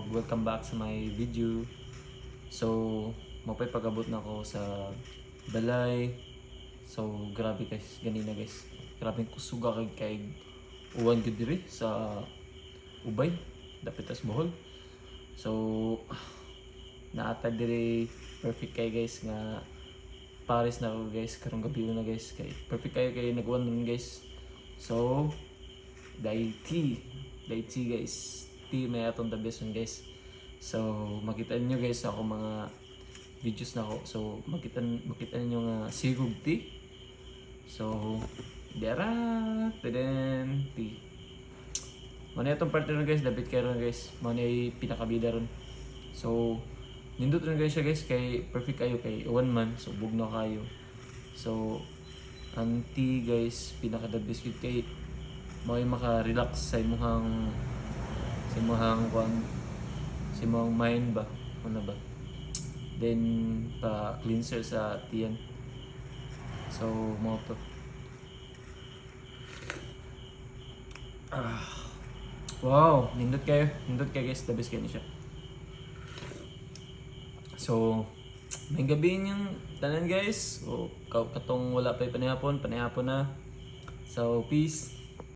welcome back sa my video. So, mapay pagabot na ako sa balay. So, grabe guys, ganina guys. Grabe kusuga kay uwan gud diri sa Ubay, dapit as Bohol. So, naatag diri perfect kay guys nga Paris na ako guys, karong gabi na guys kay perfect kayo kay nagwan nun guys. So, Daiti guys, tea may atong the best one guys. So makita niyo guys ako mga videos na ako. So makita niyo nga sigug tea. So dara teden tea. Muna itong partner guys, David kayo guys. Muna yung pinakabida ron. So nindot rin guys siya guys kay perfect kayo kay one man. So bugno kayo. So ang tea guys, pinaka the best kay may maka-relax sa imong mind ba, ano ba, then pa cleanser sa tiyan. So mo to wow, nindot kayo guys, the best kayo siya. So may gabi yung tanan guys. O katong wala pa panihapon na. So peace.